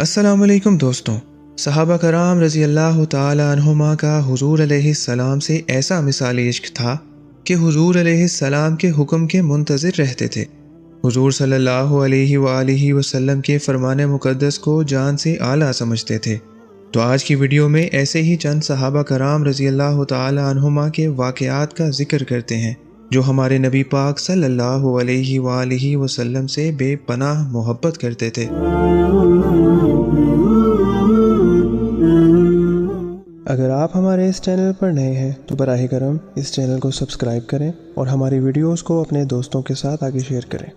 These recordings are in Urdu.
السلام علیکم دوستوں، صحابہ کرام رضی اللہ تعالی عنہما کا حضور علیہ السلام سے ایسا مثالی عشق تھا کہ حضور علیہ السلام کے حکم کے منتظر رہتے تھے۔ حضور صلی اللہ علیہ وآلہ وسلم کے فرمان مقدس کو جان سے اعلیٰ سمجھتے تھے۔ تو آج کی ویڈیو میں ایسے ہی چند صحابہ کرام رضی اللہ تعالی عنہما کے واقعات کا ذکر کرتے ہیں جو ہمارے نبی پاک صلی اللہ علیہ وآلہ وسلم سے بے پناہ محبت کرتے تھے۔ اگر آپ ہمارے اس چینل پر نئے ہیں تو براہ کرم اس چینل کو سبسکرائب کریں اور ہماری ویڈیوز کو اپنے دوستوں کے ساتھ آگے شیئر کریں۔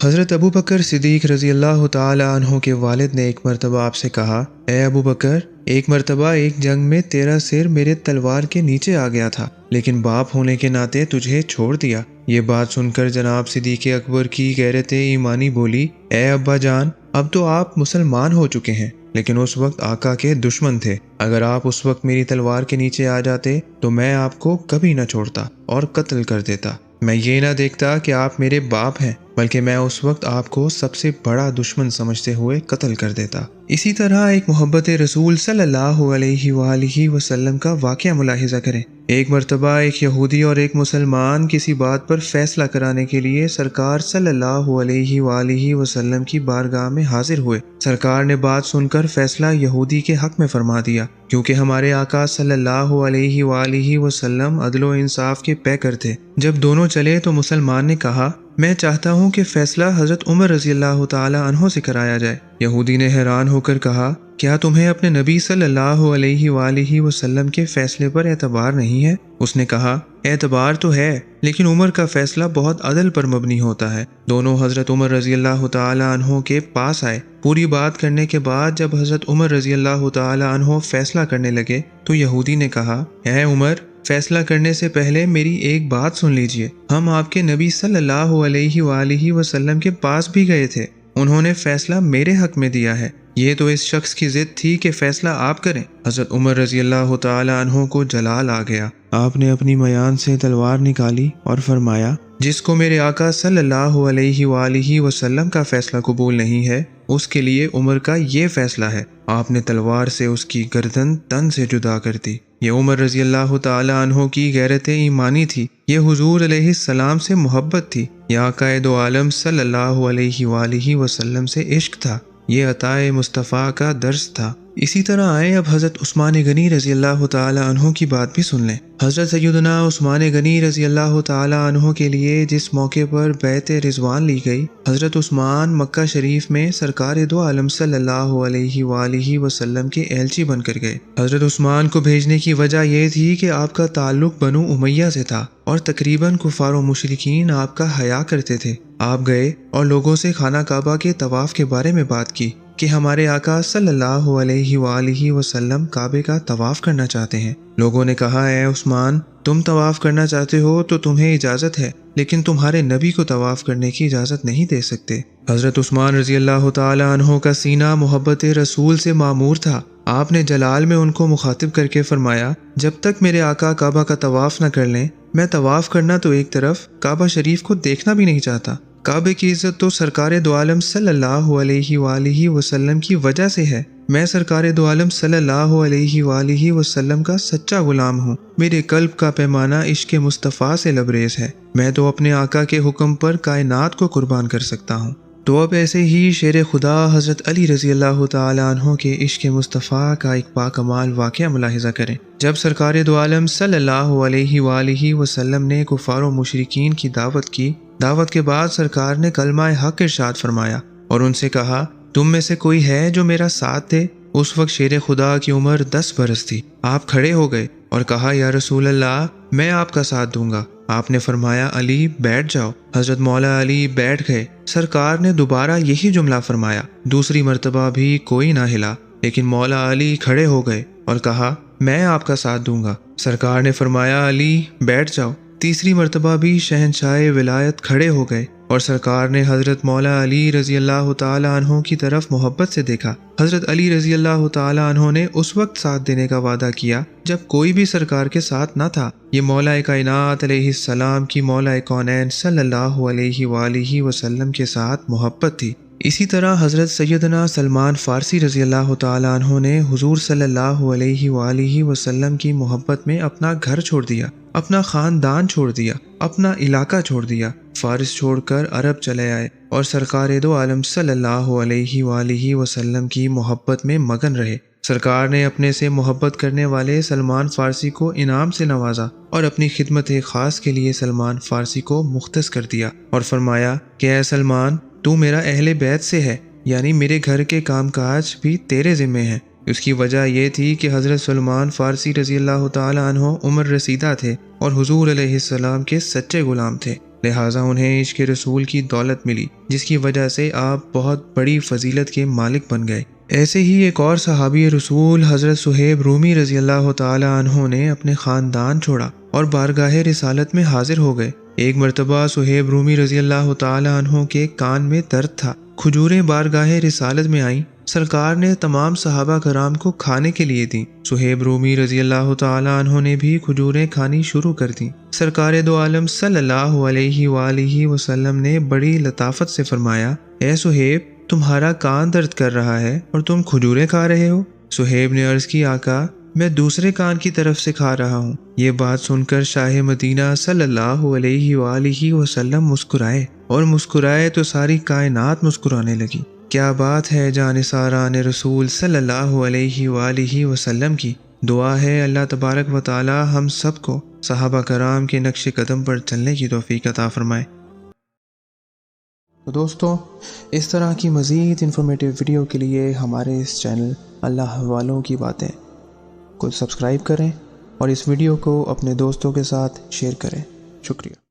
حضرت ابو بکر صدیق رضی اللہ تعالی عنہ کے والد نے ایک مرتبہ آپ سے کہا، اے ابو بکر، ایک مرتبہ ایک جنگ میں تیرا سر میرے تلوار کے نیچے آ گیا تھا، لیکن باپ ہونے کے ناطے تجھے چھوڑ دیا۔ یہ بات سن کر جناب صدیق اکبر کی غیرت ایمانی بولی، اے ابا جان، اب تو آپ مسلمان ہو چکے ہیں، لیکن اس وقت آقا کے دشمن تھے۔ اگر آپ اس وقت میری تلوار کے نیچے آ جاتے تو میں آپ کو کبھی نہ چھوڑتا اور قتل کر دیتا۔ میں یہ نہ دیکھتا کہ آپ میرے باپ ہیں، بلکہ میں اس وقت آپ کو سب سے بڑا دشمن سمجھتے ہوئے قتل کر دیتا۔ اسی طرح ایک محبت رسول صلی اللہ علیہ وآلہ وسلم کا واقعہ ملاحظہ کریں۔ ایک مرتبہ ایک یہودی اور ایک مسلمان کسی بات پر فیصلہ کرانے کے لیے سرکار صلی اللہ علیہ وآلہ وسلم کی بارگاہ میں حاضر ہوئے۔ سرکار نے بات سن کر فیصلہ یہودی کے حق میں فرما دیا، کیونکہ ہمارے آقا صلی اللہ علیہ وآلہ وسلم عدل و انصاف کے پیکر تھے۔ جب دونوں چلے تو مسلمان نے کہا، میں چاہتا ہوں کہ فیصلہ حضرت عمر رضی اللہ تعالی عنہ سے کرایا جائے۔ یہودی نے حیران ہو کر کہا، کیا تمہیں اپنے نبی صلی اللہ علیہ وآلہ وسلم کے فیصلے پر اعتبار نہیں ہے؟ اس نے کہا، اعتبار تو ہے، لیکن عمر کا فیصلہ بہت عدل پر مبنی ہوتا ہے۔ دونوں حضرت عمر رضی اللہ تعالی عنہ کے پاس آئے۔ پوری بات کرنے کے بعد جب حضرت عمر رضی اللہ تعالی عنہ فیصلہ کرنے لگے تو یہودی نے کہا، اے عمر، فیصلہ کرنے سے پہلے میری ایک بات سن لیجئے۔ ہم آپ کے نبی صلی اللہ علیہ وآلہ وسلم کے پاس بھی گئے تھے، انہوں نے فیصلہ میرے حق میں دیا ہے۔ یہ تو اس شخص کی ضد تھی کہ فیصلہ آپ کریں۔ حضرت عمر رضی اللہ تعالی عنہ کو جلال آ گیا۔ آپ نے اپنی میان سے تلوار نکالی اور فرمایا، جس کو میرے آقا صلی اللہ علیہ وآلہ وسلم کا فیصلہ قبول نہیں ہے، اس کے لیے عمر کا یہ فیصلہ ہے۔ آپ نے تلوار سے اس کی گردن تن سے جدا کر دی۔ یہ عمر رضی اللہ تعالی عنہ کی غیرت ایمانی تھی، یہ حضور علیہ السلام سے محبت تھی، یہ آقا دو عالم صلی اللہ علیہ وآلہ وسلم سے عشق تھا، یہ عطائے مصطفیٰ کا درس تھا۔ اسی طرح آئے اب حضرت عثمان غنی رضی اللہ تعالی عنہ کی بات بھی سن لیں۔ حضرت سیدنا عثمان غنی رضی اللہ تعالی عنہ کے لیے جس موقع پر بیعت رضوان لی گئی، حضرت عثمان مکہ شریف میں سرکار دو عالم صلی اللہ علیہ وآلہ وسلم کے ایلچی بن کر گئے۔ حضرت عثمان کو بھیجنے کی وجہ یہ تھی کہ آپ کا تعلق بنو امیہ سے تھا اور تقریباً کفار و مشرکین آپ کا حیا کرتے تھے۔ آپ گئے اور لوگوں سے خانہ کعبہ کے طواف کے بارے میں بات کی کہ ہمارے آقا صلی اللہ علیہ وآلہ وسلم کعبے کا طواف کرنا چاہتے ہیں۔ لوگوں نے کہا، اے عثمان، تم طواف کرنا چاہتے ہو تو تمہیں اجازت ہے، لیکن تمہارے نبی کو طواف کرنے کی اجازت نہیں دے سکتے۔ حضرت عثمان رضی اللہ تعالی عنہ کا سینہ محبت رسول سے معمور تھا۔ آپ نے جلال میں ان کو مخاطب کر کے فرمایا، جب تک میرے آقا کعبہ کا طواف نہ کر لیں، میں طواف کرنا تو ایک طرف، کعبہ شریف کو دیکھنا بھی نہیں چاہتا۔ کعبے کی عزت تو سرکار دو عالم صلی اللہ علیہ وآلہ وسلم کی وجہ سے ہے۔ میں سرکار دو عالم صلی اللہ علیہ وآلہ وسلم کا سچا غلام ہوں۔ میرے قلب کا پیمانہ عشق مصطفیٰ سے لبریز ہے۔ میں تو اپنے آقا کے حکم پر کائنات کو قربان کر سکتا ہوں۔ تو اب ایسے ہی شیر خدا حضرت علی رضی اللہ تعالی عنہ کے عشق مصطفیٰ کا ایک باکمال واقعہ ملاحظہ کریں۔ جب سرکار دو عالم صلی اللہ علیہ وآلہ وسلم نے کفار و مشرکین کی دعوت کی، دعوت کے بعد سرکار نے کلمہ حق ارشاد فرمایا اور ان سے کہا، تم میں سے کوئی ہے جو میرا ساتھ دے؟ اس وقت شیر خدا کی عمر 10 برس تھی۔ آپ کھڑے ہو گئے اور کہا، یا رسول اللہ، میں آپ کا ساتھ دوں گا۔ آپ نے فرمایا، علی بیٹھ جاؤ۔ حضرت مولا علی بیٹھ گئے۔ سرکار نے دوبارہ یہی جملہ فرمایا۔ دوسری مرتبہ بھی کوئی نہ ہلا، لیکن مولا علی کھڑے ہو گئے اور کہا، میں آپ کا ساتھ دوں گا۔ سرکار نے فرمایا، علی بیٹھ جاؤ۔ تیسری مرتبہ بھی شہنشاہ ولایت کھڑے ہو گئے اور سرکار نے حضرت مولا علی رضی اللہ تعالی عنہ کی طرف محبت سے دیکھا۔ حضرت علی رضی اللہ تعالی عنہ نے اس وقت ساتھ دینے کا وعدہ کیا جب کوئی بھی سرکار کے ساتھ نہ تھا۔ یہ مولا کائنات علیہ السلام کی مولا کونین صلی اللہ علیہ وآلہ وسلم کے ساتھ محبت تھی۔ اسی طرح حضرت سیدنا سلمان فارسی رضی اللہ تعالیٰ عنہ نے حضور صلی اللہ علیہ وآلہ وسلم کی محبت میں اپنا گھر چھوڑ دیا، اپنا خاندان چھوڑ دیا، اپنا علاقہ چھوڑ دیا، فارس چھوڑ کر عرب چلے آئے اور سرکار دو عالم صلی اللہ علیہ وآلہ وسلم کی محبت میں مگن رہے۔ سرکار نے اپنے سے محبت کرنے والے سلمان فارسی کو انعام سے نوازا اور اپنی خدمت خاص کے لیے سلمان فارسی کو مختص کر دیا اور فرمایا کہ اے سلمان، تو میرا اہل بیت سے ہے، یعنی میرے گھر کے کام کاج بھی تیرے ذمے ہیں۔ اس کی وجہ یہ تھی کہ حضرت سلمان فارسی رضی اللہ تعالی عنہ عمر رسیدہ تھے اور حضور علیہ السلام کے سچے غلام تھے، لہٰذا انہیں عشق رسول کی دولت ملی، جس کی وجہ سے آپ بہت بڑی فضیلت کے مالک بن گئے۔ ایسے ہی ایک اور صحابی رسول حضرت صہیب رومی رضی اللہ تعالی عنہ نے اپنے خاندان چھوڑا اور بارگاہ رسالت میں حاضر ہو گئے۔ ایک مرتبہ صہیب رومی رضی اللہ تعالی عنہ کے کان میں درد تھا، کھجوریں بارگاہ رسالت میں آئیں، سرکار نے تمام صحابہ کرام کو کھانے کے لیے دیں۔ صہیب رومی رضی اللہ تعالی عنہ نے بھی کھجوریں کھانی شروع کر دیں۔ سرکار دو عالم صلی اللہ علیہ وآلہ وسلم نے بڑی لطافت سے فرمایا، اے صہیب، تمہارا کان درد کر رہا ہے اور تم کھجوریں کھا رہے ہو؟ صہیب نے عرض کی، آقا، میں دوسرے کان کی طرف سے کھا رہا ہوں۔ یہ بات سن کر شاہ مدینہ صلی اللہ علیہ وآلہ وسلم مسکرائے، اور مسکرائے تو ساری کائنات مسکرانے لگی۔ کیا بات ہے جانثاران رسول صلی اللہ علیہ وآلہ وسلم کی۔ دعا ہے اللہ تبارک و تعالی ہم سب کو صحابہ کرام کے نقش قدم پر چلنے کی توفیق عطا فرمائے۔ تو دوستو، اس طرح کی مزید انفارمیٹیو ویڈیو کے لیے ہمارے اس چینل اللہ والوں کی باتیں کو سبسکرائب کریں اور اس ویڈیو کو اپنے دوستوں کے ساتھ شیئر کریں۔ شکریہ۔